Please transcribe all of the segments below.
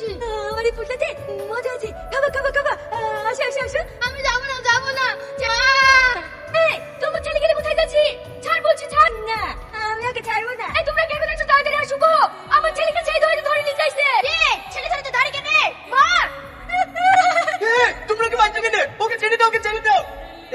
বলছি। আরে ফুটাতে মজা আছে, খাবা খাবা খাবা। আসো আসো আসো। আমি যাবো না যাবো না। এই তোমার ছেলে গেলে কোথায় যাচ্ছি? ছাড় বলছি ছাড় না। আমি ওকে ছাড়বো না। এই তোমরা কে বলেছো তাড়াতাড়ি আসো গো। আমার ছেলেকে সেই ধরে নিয়ে যাইছে। ছেলে ধরে তো দাঁড়ি কেনে? মার। তোমরা কি মারছো কেন? ওকে ছেড়ে দাও, ওকে ছেড়ে দাও।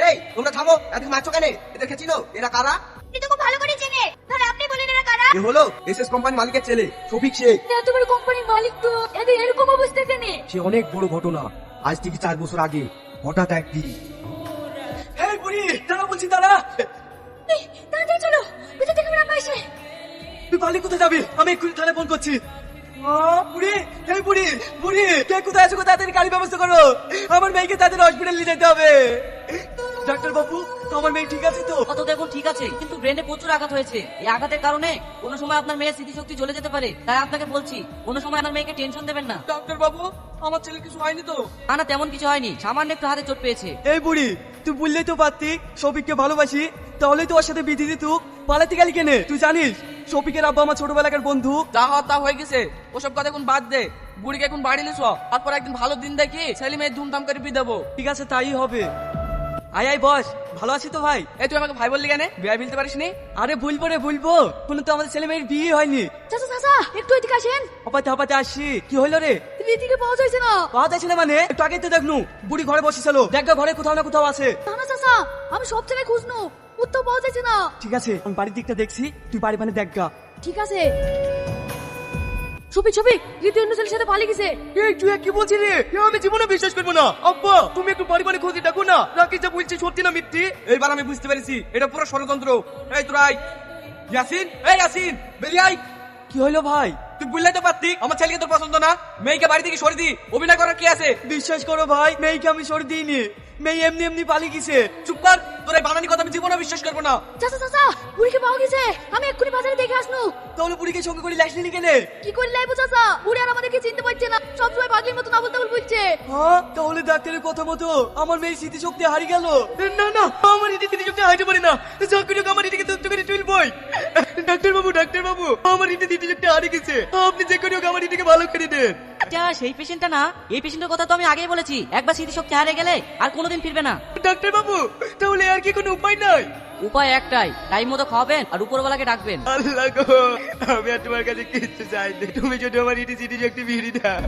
এই তোমরা থামো, এদিকে মারছো কেন? এদেরকে চিনো? এরা কারা? তুই তো খুব ভালো করে চেনে। তাহলে আপনি বলেন এরা কারা? এ হলো এসএস কোম্পানির মালিকের ছেলে শফিক শেখ। এত বড় কোম্পানির মালিক তো এদের এরকম অবস্থা কেন? সে অনেক বড় ঘটনা। আজ থেকে 4 বছর আগে হঠাৎ একদিন। এই বুড়ি দাঁড়া বলছি, দাঁড়া। এই, তাড়াতাড়ি চলো, ভিতর থেকে ওরা পাইছে। তুই পালিয়ে কোথায় যাবি? আমি এক্ষুনি থানায় ফোন করছি। বুড়ি, এই বুড়ি, বুড়ি কে কোথায় আছো? তাড়াতাড়ি গাড়ি ব্যবস্থা করো, আমার মেয়েকে তাদের হসপিটাল নিয়ে যেতে হবে। ডাক্তার বাবু, আমার মেয়ে ঠিক আছে তো? কত দেখুন ঠিক আছে, কিন্তু ব্রেনে প্রচুর আঘাত হয়েছে। এই আঘাতের কারণে কোনো সময় আপনার মেয়ের স্মৃতিশক্তি চলে যেতে পারে। তাই আপনাকে বলছি কোনো সময় আপনার মেয়েকে টেনশন দেবেন না। ডাক্তার বাবু, আমার ছেলে কিছু হয়নি তো? না তেমন কিছু হয়নি, সামান্য একটু হাতে চোট পেয়েছে। এই বুড়ি, তুই বললেই তো পারতি শফিককে ভালোবাসি, তাহলেই তো ওর সাথে বিধি দিত। পালাতে গেলি কেনে? তুই জানিস শফিকের আব্বা আমার ছোটবেলাকার বন্ধু। যা হওয়ার তা হয়ে গেছে, ওসব কথা এখন বাদ দে। বুড়িকে এখন বাড়ি লিস, তারপর একদিন ভালো দিন দেখি ছেলে মেয়ে ধুমধাম করে বিয়ে দেবো। ঠিক আছে, তাই হবে। আয় আয় বস, ভালো আছি তো ভাই? এই তুই আমাকে ভাই বললি কেন? বিয়ে ফেলতে পারিস নি? আরে ভুলবো রে ভুলবো, কোনো তো আমাদের ছেলে মেয়ের বিয়ে হয়নি। চাচা চাচা একটু এদিকে আসেন। হপাতে হপাতে আসছি। কি হইলো রে? রীতিকে পাওয়া যাচ্ছে না। পাওয়া যাচ্ছে না মানে? একটু আগে তো দেখনু বুড়ি ঘরে বসেছিল, দেখা ঘরে কোথাও না কোথাও আছে। না না চাচা, আমি সব জায়গায় খুঁজনু, কোথাও পাওয়া যাচ্ছে না। ঠিক আছে, আমি বাড়ির দিকটা দেখছি, তুই বাড়ি মানে দেখা। ঠিক আছে। শফিক শফিক, রীতি অন্য ছেলের সাথে পালিয়ে গেছে। এই তুই কি বলছিস রে? আমি জীবনে বিশ্বাস করবো না। আব্বা তুমি একটু বাড়ি বাড়ি খোঁজে দেখো না, রাকেশ যা বলছে সত্যি না মিথ্যে। এইবার আমি বুঝতে পেরেছি এটা পুরো ষড়যন্ত্র। এই তোরা আয়। ইয়াসিন, এই ইয়াসিন বেরিয়ে আয়। কি হইলো ভাই? তুই বুঝলে তো পারতি আমার ছেলেকে তোর পছন্দ না, মেয়েকে বাড়ি থেকে সরে দি। অভিনয় করার কি আছে? বিশ্বাস করো ভাই, মেয়েকে আমি সরে দিইনি, মেয়ে এমনি এমনি পালিয়ে গেছে। চুপ কর, তোর এই বানানি কথা আমি জীবনে বিশ্বাস করবো না। চাচা চাচা, বুড়িকে পাওয়া গেছে। আমি এক্ষুনি বাজারে দেখে আসনু। তাহলে বুড়িকে সঙ্গে করে লাশ নিলি কেনে? কি করে লাইবো চাচা? বুড়ি আর আমাদেরকে চিনতে পারছে না, সবসময় পাগলির মতো নাবল তাবল বলছে। হ্যাঁ, তাহলে ডাক্তারের কথা মতো আমার মেয়ের স্মৃতিশক্তি হারিয়ে গেল। না না, আমার এদিকে স্মৃতিশক্তি হারিয়ে পারে না, যা করে হোক আমার এদিকে তথ্য করে তুলবই। ডাক্তার বাবু, আমার এদিকে স্মৃতিশক্তি হারিয়ে গেছে, আপনি যে করে হোক আমার এদিকে ভালো করে দেন। এটা সেই পেশেন্টটা না? এই পেশেন্টের কথা তো আমি আগেই বলেছি, একবার স্মৃতিশক্তি হারিয়ে গেলে আর কোনোদিন ফিরবে না। ডাক্তার বাবু, তাহলে আর কি কোনো উপায় নাই? উপায় একটাই, টাইম মতো খাওয়াবেন আর উপরওয়ালাকে ডাকবেন। আল্লাহ গো, আমি আর তোমার কাছে কিচ্ছু চাইনি, তুমি যদি আমার স্মৃতিশক্তি ফিরিয়ে দাও।